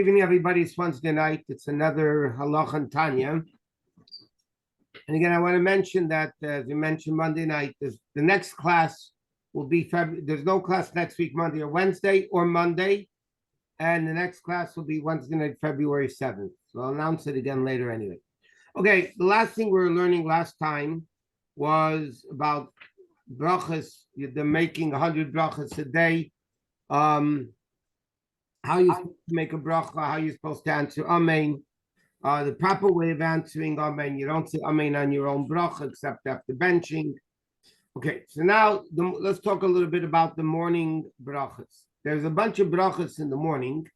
Evening, everybody. It's Wednesday night. It's another halacha and Tanya. And again, I want to mention that, as we mentioned Monday night, the next class will be February. There's no class next week, Monday or Wednesday or Monday. And the next class will be Wednesday night, February 7th. So I'll announce it again later anyway. Okay, the last thing we were learning last time was about brachas. They're making 100 brachas a day. How you're supposed to make a bracha, how you're supposed to answer amen. The proper way of answering amen, you don't say amen on your own bracha except after benching. Okay, so now let's talk a little bit about the morning brachas. There's a bunch of brachas in the morning.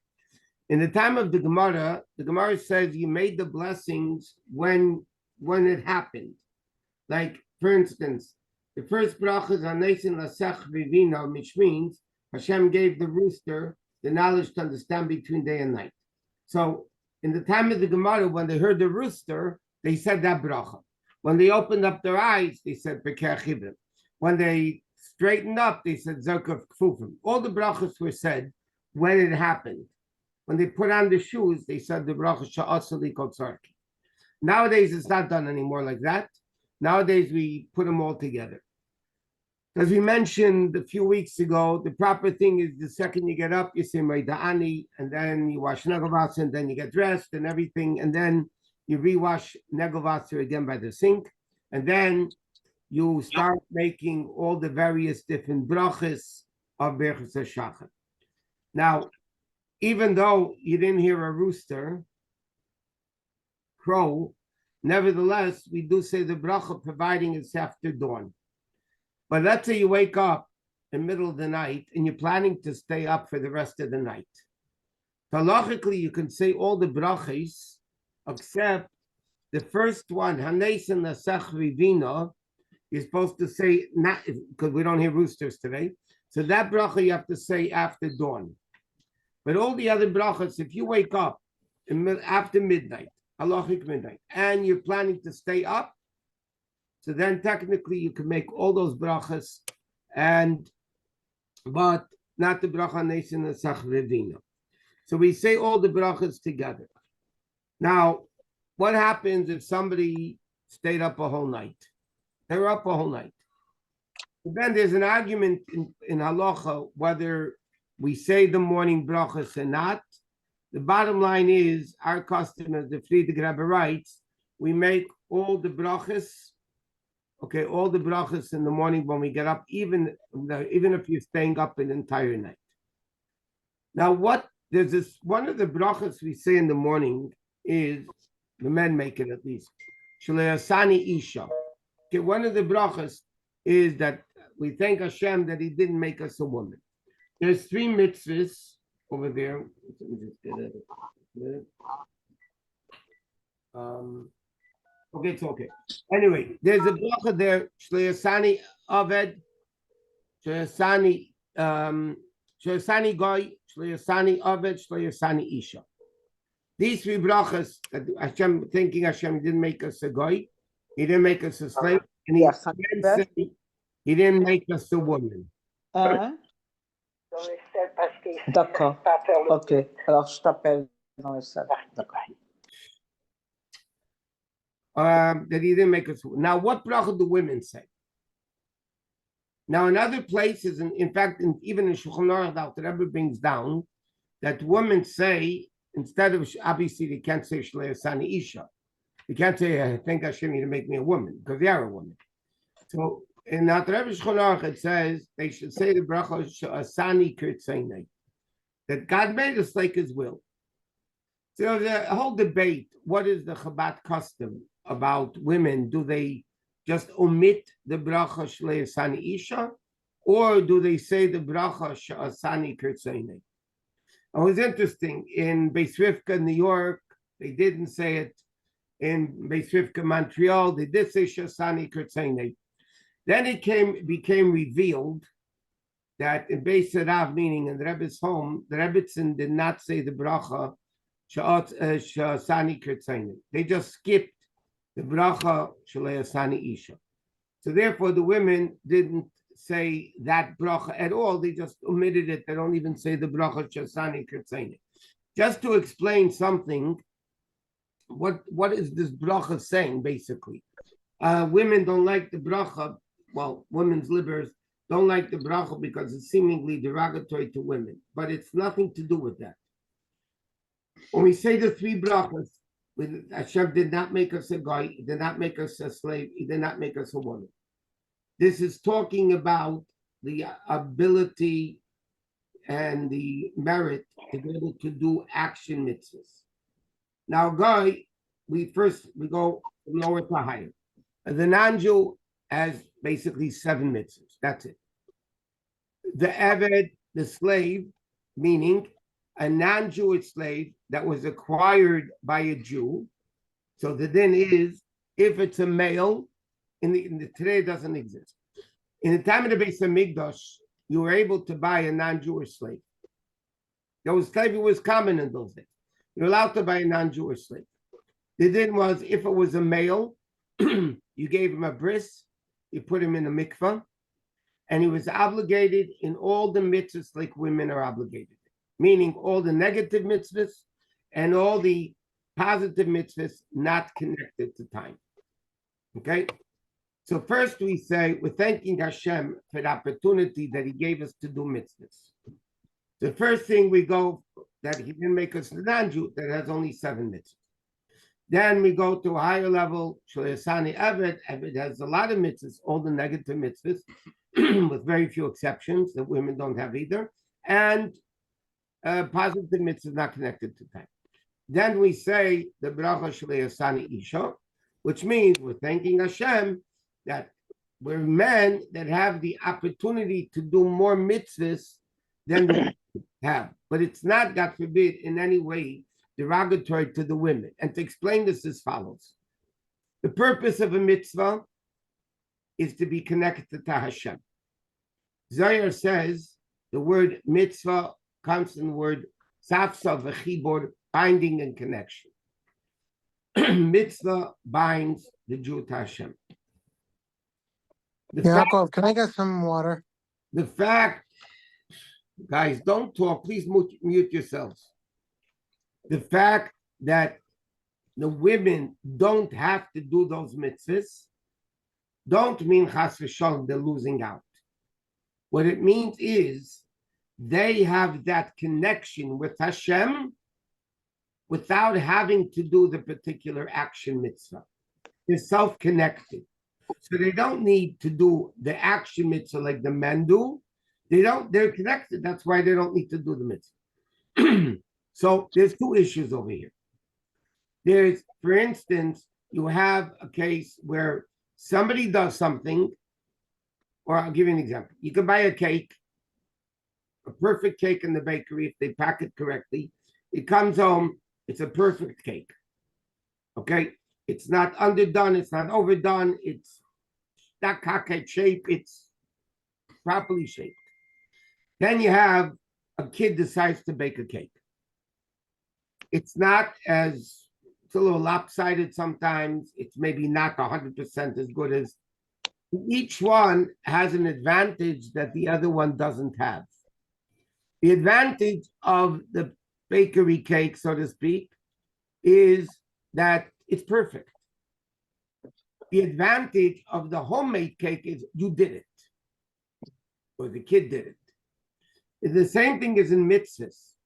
In the time of the Gemara says you made the blessings when it happened. Like, for instance, the first bracha is Anesin Lasech Vivina, which means Hashem gave the rooster the knowledge to understand between day and night. So in the time of the Gemara, when they heard the rooster, they said that bracha. When they opened up their eyes, they said Beker Chibrim. When they straightened up, they said Zerkav Kfufim. All the brachas were said when it happened. When they put on the shoes, they said the bracha Sha'asali Kotzarki. Nowadays, it's not done anymore like that. Nowadays, we put them all together. As we mentioned a few weeks ago, the proper thing is the second you get up, you say Maida'ani, and then you wash Negovasser, and then you get dressed and everything, and then you rewash Negovasser again by the sink, and then you start making all the various different brachas of Berchus HaShachar. Now, even though you didn't hear a rooster crow, nevertheless, we do say the bracha providing it's after dawn. But let's say you wake up in the middle of the night and you're planning to stay up for the rest of the night. Halachically, you can say all the brachas except the first one, Hanesin Lasech Vivina, you're supposed to say, not because we don't hear roosters today. So that bracha you have to say after dawn. But all the other brachas, if you wake up after midnight, halachic midnight, and you're planning to stay up, so then technically you can make all those brachas, but not the bracha nesin Lasech Vivina. So we say all the brachas together. Now, what happens if somebody stayed up a whole night? They were up a whole night. But then there's an argument in halacha whether we say the morning brachas or not. The bottom line is our custom, as the Friedrich Rebbe writes, we make all the brachas. Okay, all the brachas in the morning when we get up, even if you're staying up an entire night. Now, there's this one of the brachas we say in the morning is the men make it at least. Shleasani Isha. Okay, one of the brachas is that we thank Hashem that He didn't make us a woman. There's 3 mitzvahs over there. Let me just get it. Okay, it's okay. Anyway, there's a bracha there. Shleasani Aved, Shleasani Goy, Shleasani Aved, Shleasani Isha. These 3 brachas that Hashem, thinking Hashem didn't make us a goy, He didn't make us a slave, and He didn't make us a woman. D'accord. Ok. Alors, je t'appelle dans le salle. D'accord. That He didn't make us. Now, what bracha do women say? Now, in other places, in fact, even in Shulchan Aruch, the Rebbe brings down that women say, instead of, obviously, they can't say Shleasani Isha. You can't say, I thank Hashem to make me a woman, because they are a woman. So, in the Rebbe Shulchan Aruch, it says they should say the bracha Shleasani Kirtzeinei, that God made us like His will. So, the whole debate, what is the Chabad custom about women? Do they just omit the bracha Shleasani Isha, or do they say the bracha Shleasani Kirtzeinei? It was interesting. In Bais Din, New York, they didn't say it. In Bais Din, Montreal, they did say Shleasani Kirtzeinei. Then it became revealed that in Bais Din, meaning in the Rebbe's home, the Rebbitzin did not say the bracha Shleasani Kirtzeinei. They just skipped the bracha Shleasani Isha. So therefore, the women didn't say that bracha at all. They just omitted it. They don't even say the bracha Shleasani Kirtzeinei. just to explain something, what is this bracha saying, basically? Women don't like the bracha, well, women's livers don't like the bracha because it's seemingly derogatory to women, but it's nothing to do with that. When we say the three brachas, Hashem did not make us a guy, he did not make us a slave, he did not make us a woman. This is talking about the ability and the merit to be able to do action mitzvahs. Now, guy, we go from lower to higher. The non-Jew has basically 7 mitzvahs. That's it. The Eved, the slave, meaning a non-Jewish slave that was acquired by a Jew. So the din is, if it's a male, today it doesn't exist. In the time of the Bais Din, you were able to buy a non-Jewish slave. Slavery was common in those days. You're allowed to buy a non-Jewish slave. The din was, if it was a male, you gave him a bris, you put him in a mikvah, and he was obligated in all the mitzvahs like women are obligated, meaning all the negative mitzvahs and all the positive mitzvahs not connected to time. Okay? So first we say, we're thanking Hashem for the opportunity that he gave us to do mitzvahs. The first thing we go, that he didn't make us a non-Jew, that has only 7 mitzvahs. Then we go to a higher level, Shloyasani Eved. Eved has a lot of mitzvahs, all the negative mitzvahs, with very few exceptions that women don't have either, and positive mitzvahs not connected to time. Then we say the bracha Shloyasani Isha, which means we're thanking Hashem that we're men that have the opportunity to do more mitzvahs than we have. But it's not, God forbid, in any way derogatory to the women. And to explain this as follows. The purpose of a mitzvah is to be connected to Hashem. Zohar says the word mitzvah comes from the word safsa v'chibor, binding and connection. Mitzvah binds the Jew to Hashem. Yaakov, can I get some water? The fact, guys, don't talk. Please mute yourselves. The fact that the women don't have to do those mitzvahs don't mean chas v'shalom they're losing out. What it means is they have that connection with Hashem without having to do the particular action mitzvah. They're self-connected. So they don't need to do the action mitzvah like the men do. They're connected. That's why they don't need to do the mitzvah. So there's 2 issues over here. There's, for instance, you have a case where somebody does something, or I'll give you an example. You can buy a cake, a perfect cake in the bakery if they pack it correctly. It comes home, it's a perfect cake. Okay? It's not underdone, it's not overdone, it's not cockhead shape, it's properly shaped. Then you have a kid decides to bake a cake. It's a little lopsided sometimes. It's maybe not 100% as good as. Each one has an advantage that the other one doesn't have. The advantage of the bakery cake, so to speak, is that it's perfect. The advantage of the homemade cake is you did it, or the kid did it. The same thing is in mitzvahs.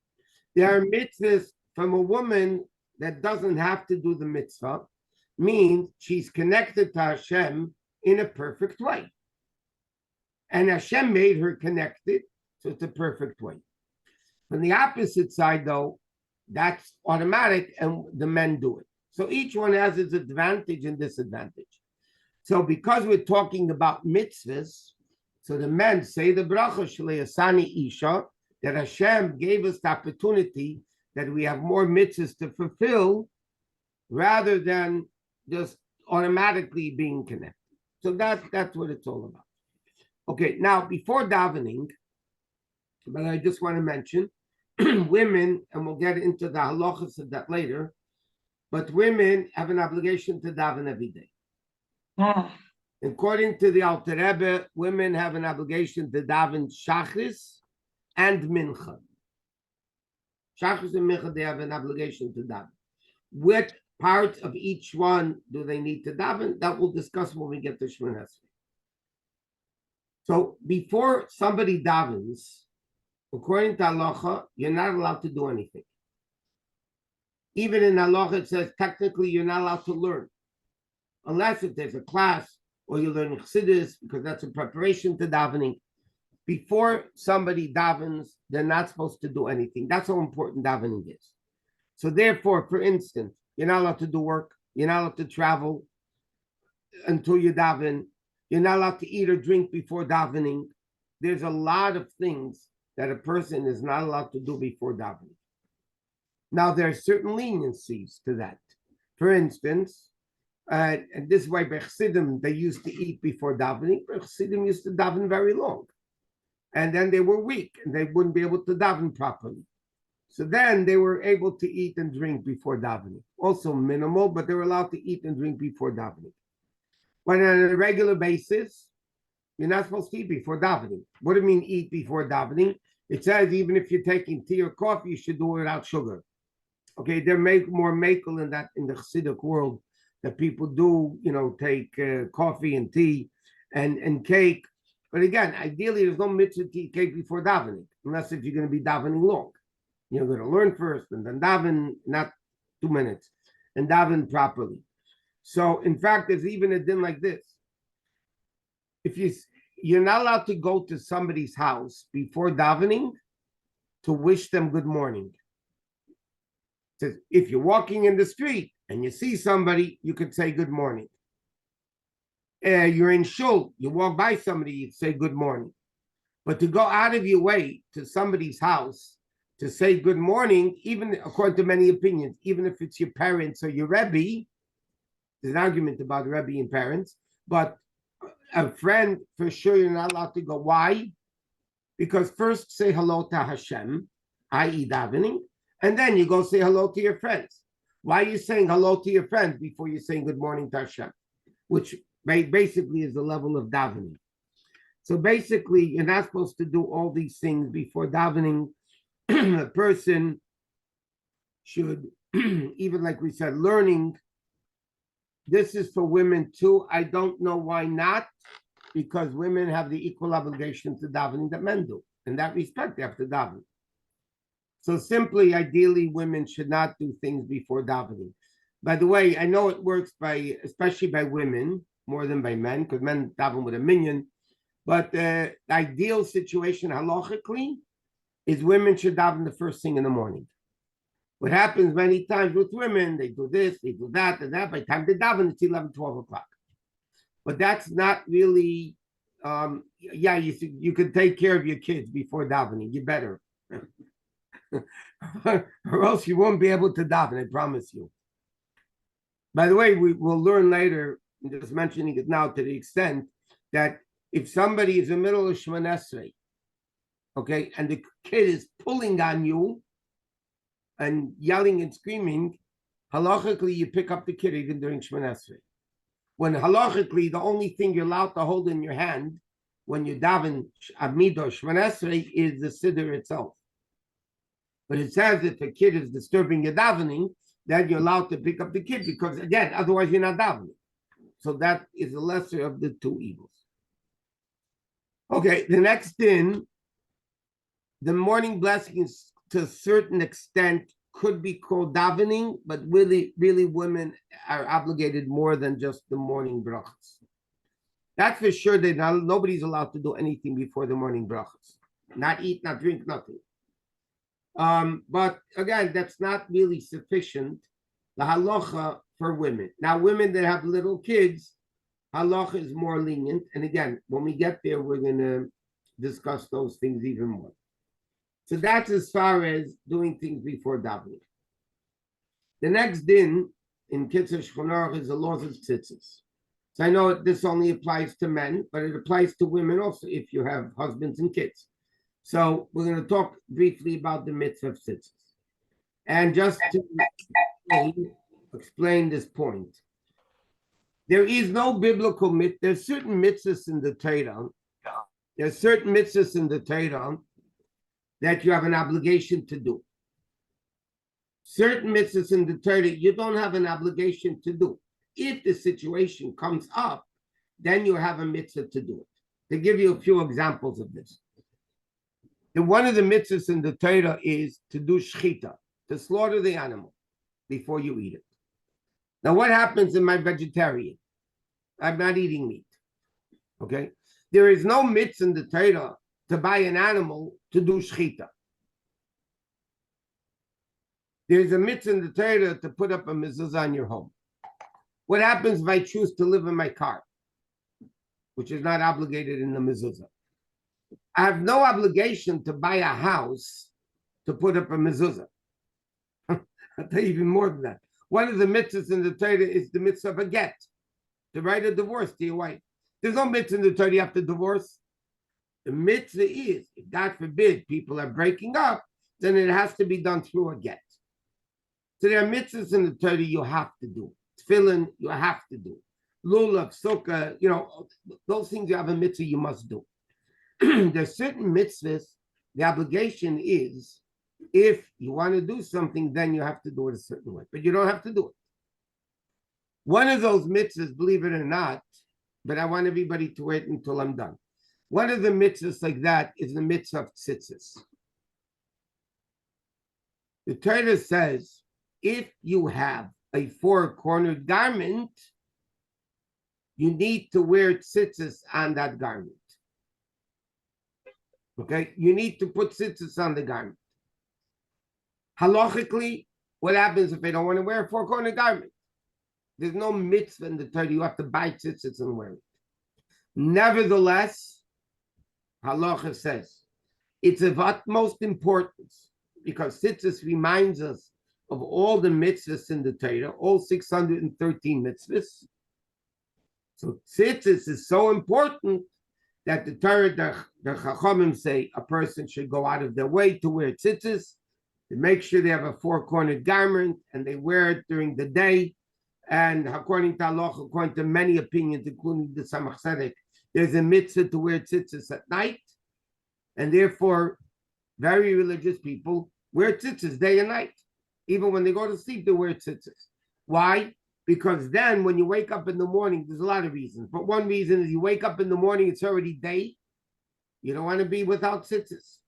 There are mitzvahs from a woman that doesn't have to do the mitzvah, means she's connected to Hashem in a perfect way. And Hashem made her connected, so it's a perfect way. On the opposite side, though, that's automatic, and the men do it. So each one has its advantage and disadvantage. So because we're talking about mitzvahs, so the men say the bracha Shleasani Isha, that Hashem gave us the opportunity that we have more mitzvahs to fulfill rather than just automatically being connected. So that's what it's all about. Okay, now before davening, but I just want to mention, women, and we'll get into the halachos of that later, but women have an obligation to daven every day. According to the Alter Rebbe, women have an obligation to daven shachris and mincha. Shachris and Mincha, they have an obligation to daven. What parts of each one do they need to daven? That we'll discuss when we get to Shemona Esrei. So before somebody davens, according to halacha, you're not allowed to do anything. Even in halacha, it says technically you're not allowed to learn, unless if there's a class or you're learning chassidus, because that's a preparation to davening. Before somebody davens, they're not supposed to do anything. That's how important davening is. So therefore, for instance, you're not allowed to do work. You're not allowed to travel until you daven. You're not allowed to eat or drink before davening. There's a lot of things that a person is not allowed to do before davening. Now, there are certain leniencies to that. For instance, and this is why by Chassidim, they used to eat before davening. But Chassidim used to daven very long. And then they were weak and they wouldn't be able to daven properly. So then they were able to eat and drink before davening. Also minimal, but they were allowed to eat and drink before davening. But on a regular basis, you're not supposed to eat before davening. What do you mean eat before davening? It says even if you're taking tea or coffee, you should do it without sugar. Okay, they're more makel in that in the Chassidic world that people do, take coffee and tea and cake. But again, ideally, there's no mitzvah to eat cake before davening, unless if you're going to be davening long. You're going to learn first and then daven, not 2 minutes, and daven properly. So, in fact, there's even a din like this. If you're not allowed to go to somebody's house before davening to wish them good morning. It says, if you're walking in the street and you see somebody, you could say good morning. You're in shul, you walk by somebody, you say good morning. But to go out of your way to somebody's house to say good morning, even according to many opinions, even if it's your parents or your Rebbe, there's an argument about Rebbe and parents, but a friend, for sure, you're not allowed to go. Why? Because first say hello to Hashem, i.e. davening, and then you go say hello to your friends. Why are you saying hello to your friends before you're saying good morning to Hashem? Which basically is the level of davening. So basically, you're not supposed to do all these things before davening. A person should, even like we said, learning. This is for women too. I don't know why not, because women have the equal obligation to davening that men do. In that respect, they have to daven. So simply, ideally, women should not do things before davening. By the way, I know it works especially by women, more than by men, because men daven with a minyan. But the ideal situation halachically is women should daven the first thing in the morning. What happens many times with women, they do this, they do that, and that. By the time they daven, it's 11, 12 o'clock. But that's not really, you could take care of your kids before davening. You better. Or else you won't be able to daven, I promise you. By the way, we will learn later, I'm just mentioning it now to the extent that if somebody is in the middle of Shemona Esrei, okay, and the kid is pulling on you and yelling and screaming, halachically, you pick up the kid even during Shemona Esrei. When halachically, the only thing you're allowed to hold in your hand when you daven Amidah or Shemona Esrei is the siddur itself. But it says if a kid is disturbing your davening, then you're allowed to pick up the kid because, again, otherwise you're not davening. So that is the lesser of the two evils. Okay, the next din, the morning blessings to a certain extent could be called davening, but really women are obligated more than just the morning brachas. That's for sure that nobody's allowed to do anything before the morning brachas. Not eat, not drink, nothing. But again, that's not really sufficient. The halacha for women. Now, women that have little kids, halacha is more lenient. And again, when we get there, we're going to discuss those things even more. So that's as far as doing things before davening. The next din in Kitzur Shulchan Aruch is the laws of tzitzis. So I know this only applies to men, but it applies to women also if you have husbands and kids. So we're going to talk briefly about the mitzvah of tzitzis. And just to explain this point, there is no biblical mitzvah. There's certain mitzvahs in the Torah. There's certain mitzvahs in the Torah that you have an obligation to do. Certain mitzvahs in the Torah you don't have an obligation to do. If the situation comes up, then you have a mitzvah to do it. To give you a few examples of this. And one of the mitzvahs in the Torah is to do shechita, to slaughter the animal before you eat it. Now, what happens in my vegetarian? I'm not eating meat. Okay? There is no mitzvah in the Torah to buy an animal to do shechita. There's a mitzvah in the Torah to put up a mezuzah on your home. What happens if I choose to live in my car, which is not obligated in the mezuzah? I have no obligation to buy a house to put up a mezuzah. I'll tell you even more than that. One of the mitzvahs in the Torah is the mitzvah of a get, to write a divorce to your wife. There's no mitzvah in the Torah you have to divorce. The mitzvah is, if God forbid people are breaking up, then it has to be done through a get. So there are mitzvahs in the Torah you have to do. Tefillin, you have to do. Lulav, sukkah, those things you have a mitzvah you must do. There's certain mitzvahs, the obligation is, if you want to do something, then you have to do it a certain way. But you don't have to do it. One of those mitzvahs, believe it or not, but I want everybody to wait until I'm done. One of the mitzvahs like that is the mitzvah of tzitzis. The Torah says, if you have a four-cornered garment, you need to wear tzitzis on that garment. Okay, you need to put tzitzis on the garment. Halachically, what happens if they don't want to wear a four-cornered garment? There's no mitzvah in the Torah. You have to buy tzitzis and wear it. Nevertheless, halacha says it's of utmost importance because tzitzis reminds us of all the mitzvahs in the Torah, all 613 mitzvahs. So tzitzis is so important that the Torah, the Chachamim say a person should go out of their way to wear tzitzis, to make sure they have a four-cornered garment and they wear it during the day. And according to halacha, according to many opinions, including the Samach Tzedek, there's a mitzvah to wear tzitzis at night. And therefore, very religious people wear tzitzis day and night. Even when they go to sleep, they wear tzitzis. Why? Because then when you wake up in the morning, there's a lot of reasons. But one reason is you wake up in the morning, it's already day. You don't want to be without tzitzis.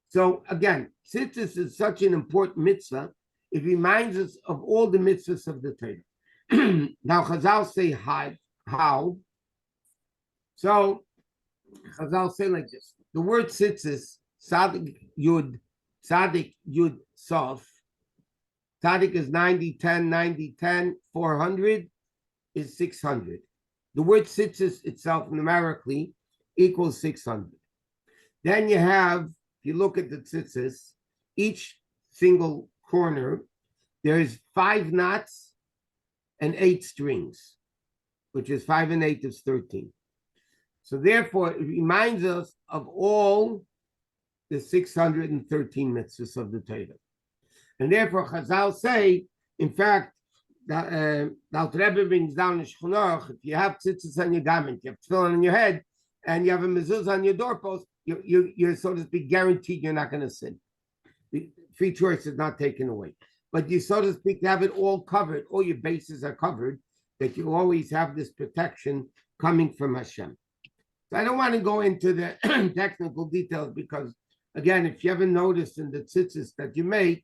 So again, tzitzis is such an important mitzvah. It reminds us of all the mitzvahs of the Torah. Now, Chazal say how. So Chazal say like this. The word tzitzis, Sadik Yud Sof. Sadik is 90, 10, 90, 10, 400 is 600. The word tzitzis itself numerically equals 600. Then you have, if you look at the tzitzis, each single corner, there's 5 knots and 8 strings, which is 5 and 8 is 13. So therefore, it reminds us of all the 613 mitzvahs of the Torah. And therefore, Chazal say, in fact, the Alter Rebbe brings down in Shchunoch, if you have tzitzis on your garment, you have tefillin on your head, and you have a mezuzah on your doorpost, you're so to speak guaranteed you're not going to sin. The free choice is not taken away. But you, so to speak, have it all covered. All your bases are covered, that you always have this protection coming from Hashem. So I don't want to go into the technical details because, again, if you ever notice in the tzitzis that you make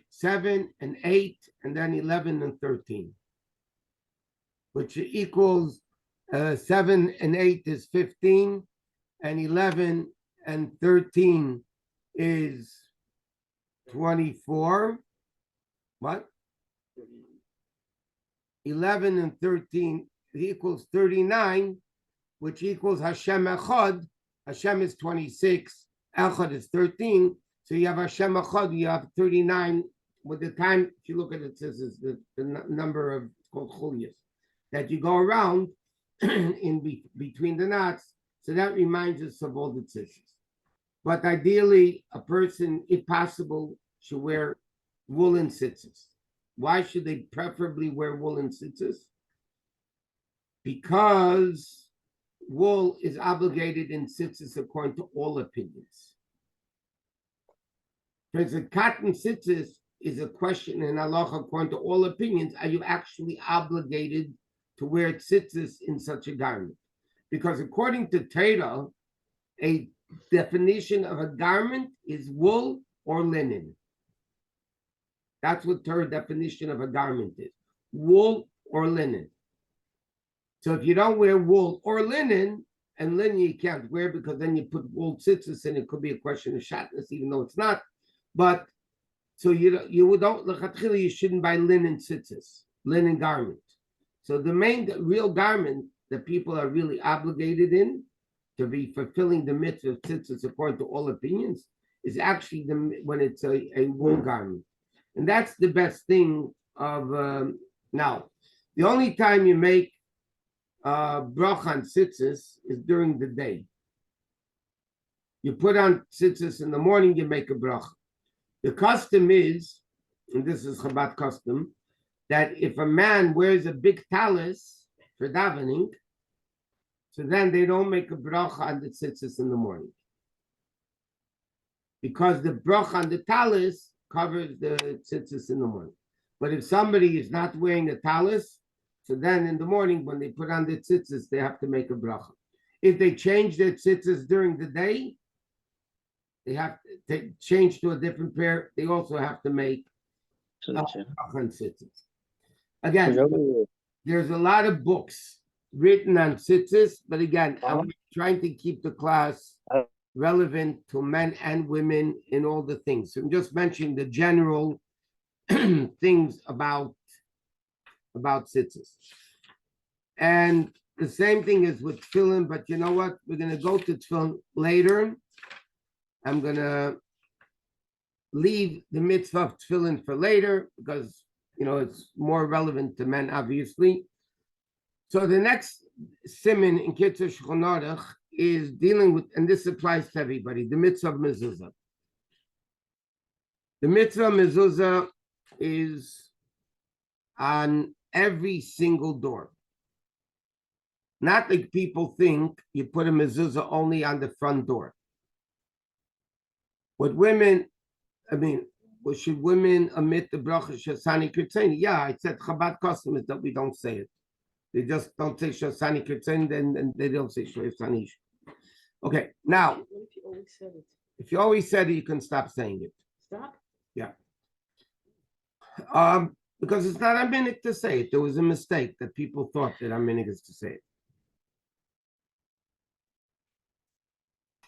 7 and 8 and then 11 and 13, which equals 7 and 8 is 15 and 11 and 13 is 24. What? 11 and 13 equals 39, which equals Hashem Echad. Hashem is 26, Echad is 13. So you have Hashem Echad, you have 39. With the time, if you look at it, this is the number of called chulias that you go around between the knots. So that reminds us of all the tzitzis. But ideally, a person, if possible, should wear woolen tzitzis. Why should they preferably wear woolen tzitzis? Because wool is obligated in tzitzis according to all opinions. Because the cotton tzitzis is a question in halacha, according to all opinions, are you actually obligated to wear tzitzis in such a garment? Because according to Torah, a definition of a garment is wool or linen. That's what Torah definition of a garment is, wool or linen. So if you don't wear wool or linen, and linen you can't wear because then you put wool tzitzis in, it could be a question of shatnez, even though it's not. But so you don't, you shouldn't buy linen tzitzis, linen garment. So the real garment that people are really obligated in to be fulfilling the mitzvah of tzitzis according to all opinions is actually when it's a wool garment. And that's the best thing of now. The only time you make bracha on tzitzis is during the day. You put on tzitzis in the morning, you make a bracha. The custom is, and this is Chabad custom, that if a man wears a big talis for davening, so then they don't make a bracha on the tzitzis in the morning. Because the bracha on the talis covers the tzitzis in the morning. But if somebody is not wearing a talis, so then in the morning when they put on the tzitzis, they have to make a bracha. If they change their tzitzis during the day, they have to change to a different pair. They also have to make bracha on tzitzis. Again, there's a lot of books written on tzitzis, but again, I'm trying to keep the class relevant to men and women in all the things. So I'm just mentioning the general things about tzitzis. And the same thing is with tefillin, but you know what? We're going to go to tefillin later. I'm going to leave the mitzvah of tefillin for later because, it's more relevant to men, obviously. So the next siman in Kitzur Shulchan Aruch is dealing with, and this applies to everybody, the mitzvah of mezuzah. The mitzvah of mezuzah is on every single door. Not like people think you put a mezuzah only on the front door. What women, should women omit the bracha Shasani Kirtzeni? Yeah, I said Chabad custom is that we don't say it. They just don't say Shasani Kirtzeni, and they don't say Shasani. Okay, now, If you always said it. If you always said it, you can stop saying it. Stop? Yeah. Because it's not a minute to say it. There was a mistake that people thought that a minute is to say it.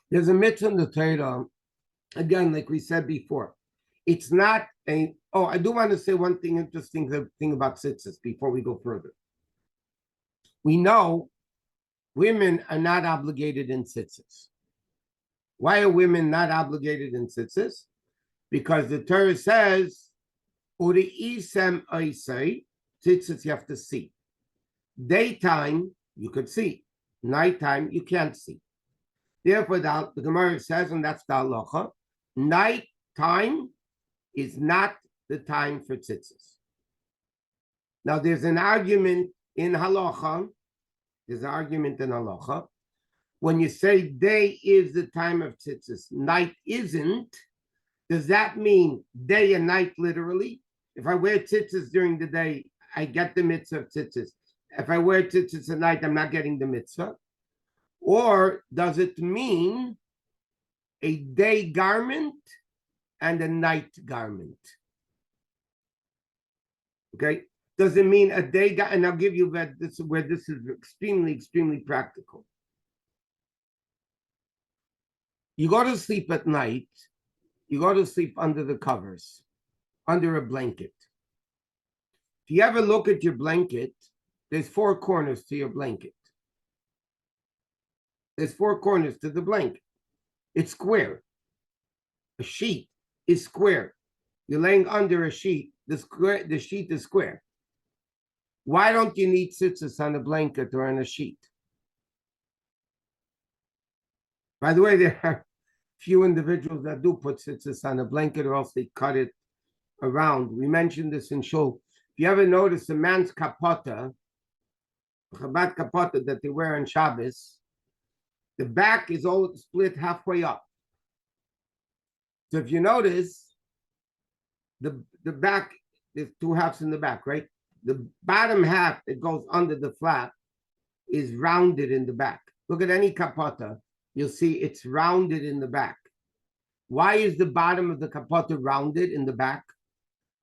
There's a mitzvah in the Torah, again, like we said before. It's not I do want to say one thing interesting thing about tzitzis before we go further. We know women are not obligated in tzitzis. Why are women not obligated in tzitzis? Because the Torah says, Uri'isem oisei, tzitzis you have to see. Daytime, you could see. Nighttime, you can't see. Therefore, the Gemara says, and that's the halacha, nighttime is not the time for tzitzis. Now, there's an argument in halacha. When you say day is the time of tzitzis, night isn't, does that mean day and night literally? If I wear tzitzis during the day, I get the mitzvah of tzitzis. If I wear tzitzis at night, I'm not getting the mitzvah. Or does it mean a day garment and a night garment? Okay? Does it mean a day garment? And I'll give you that this is where this is extremely, extremely practical. You go to sleep at night, you go to sleep under the covers, under a blanket. If you ever look at your blanket, there's 4 corners to your blanket. There's 4 corners to the blanket. It's square. A sheet is square. You're laying under a sheet. The sheet is square. Why don't you need tzitzis on a blanket or on a sheet? By the way, there are few individuals that do put tzitzis on a blanket, or else they cut it around. We mentioned this in shul. If you ever notice a man's kapota, Chabad kapota that they wear on Shabbos, the back is all split halfway up. So if you notice, the back, there's two halves in the back, right? The bottom half that goes under the flap is rounded in the back. Look at any kapota, you'll see it's rounded in the back. Why is the bottom of the kapota rounded in the back?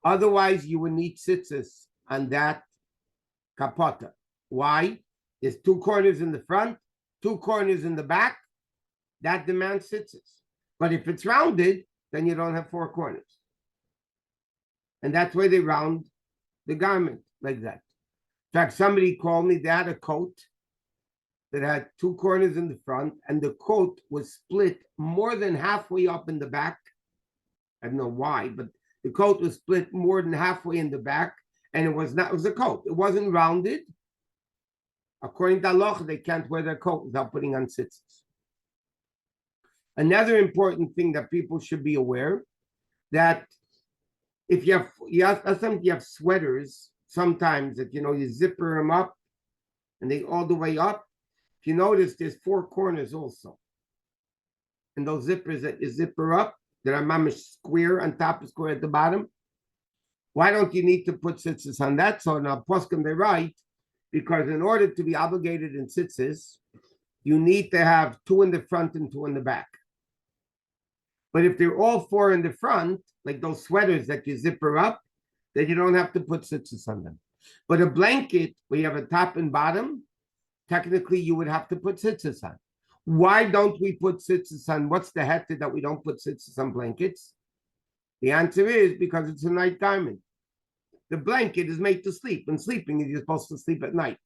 Otherwise, you would need tzitzis on that kapota. Why? There's two corners in the front, two corners in the back. That demands tzitzis. But if it's rounded, then you don't have four corners. And that's why they round the garment like that. In fact, somebody called me, they had a coat that had two corners in the front, and the coat was split more than halfway up in the back. I don't know why, but the coat was split more than halfway in the back, and it was a coat. It wasn't rounded. According to halacha, they can't wear their coat without putting on tzitzis. Another important thing that people should be aware, that if you have sweaters sometimes that you zipper them up and they all the way up. If you notice, there's four corners also. And those zippers that you zipper up, that are mamish square on top, square at the bottom. Why don't you need to put tzitzis on that? So now poskim they write, because in order to be obligated in tzitzis, you need to have two in the front and two in the back. But if they're all four in the front, like those sweaters that you zipper up, then you don't have to put tzitzis on them. But a blanket, where you have a top and bottom, technically you would have to put tzitzis on. Why don't we put tzitzis on? What's the heter that we don't put tzitzis on blankets? The answer is because it's a night garment. The blanket is made to sleep, and sleeping is you're supposed to sleep at night.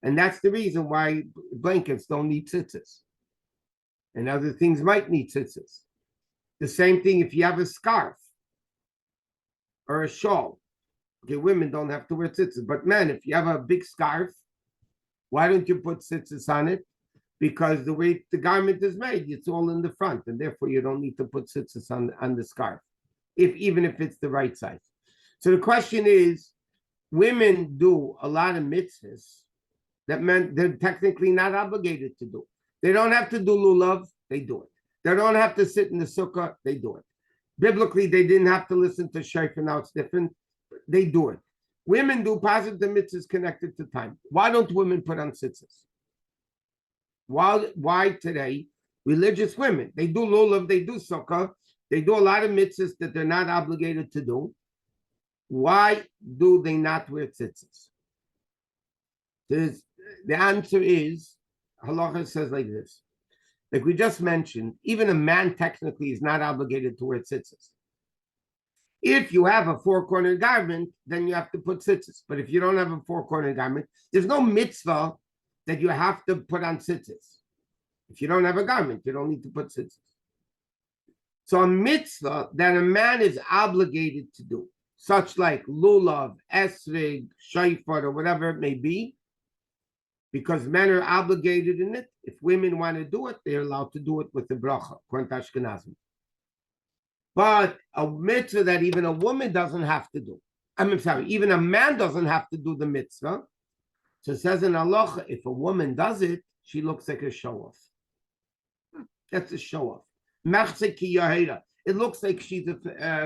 And that's the reason why blankets don't need tzitzis. And other things might need tzitzis. The same thing if you have a scarf or a shawl. Okay, women don't have to wear tzitzis, but men, if you have a big scarf, why don't you put tzitzis on it? Because the way the garment is made, it's all in the front, and therefore you don't need to put tzitzis on the scarf, even if it's the right size. So the question is, women do a lot of mitzvahs that men they're technically not obligated to do. They don't have to do lulav, they do it. They don't have to sit in the sukkah, they do it. Biblically, they didn't have to listen to shofar, now it's different. They do it. Women do positive mitzvahs connected to time. Why don't women put on tzitzis? Why today, religious women, they do lulav, they do sukkah, they do a lot of mitzvahs that they're not obligated to do. Why do they not wear tzitzis? The answer is, halacha says like this. Like we just mentioned, even a man technically is not obligated to wear tzitzis. If you have a four-cornered garment, then you have to put tzitzis. But if you don't have a four-cornered garment, there's no mitzvah that you have to put on tzitzis. If you don't have a garment, you don't need to put tzitzis. So a mitzvah that a man is obligated to do, such like lulav, esrig, shofar, or whatever it may be, because men are obligated in it. If women want to do it, they're allowed to do it with the bracha, according to Ashkenazim. But a mitzvah that even a woman doesn't have to do. Even a man doesn't have to do the mitzvah. So it says in halacha, if a woman does it, she looks like a show-off. That's a show-off. It looks like she's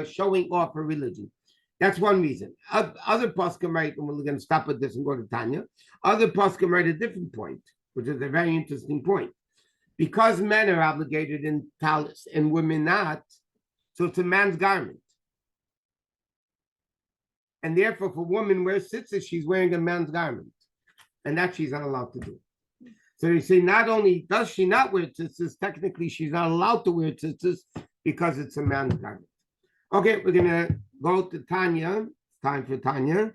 showing off her religion. That's one reason. Other poskim write, and we're going to stop at this and go to Tanya. Other poskim write a different point, which is a very interesting point. Because men are obligated in talis and women not, so it's a man's garment. And therefore, if a woman wears tzitzis, she's wearing a man's garment. And that she's not allowed to do. So they say not only does she not wear tzitzis, technically she's not allowed to wear tzitzis because it's a man's garment. Okay, we're going to go to Tanya. It's time for Tanya.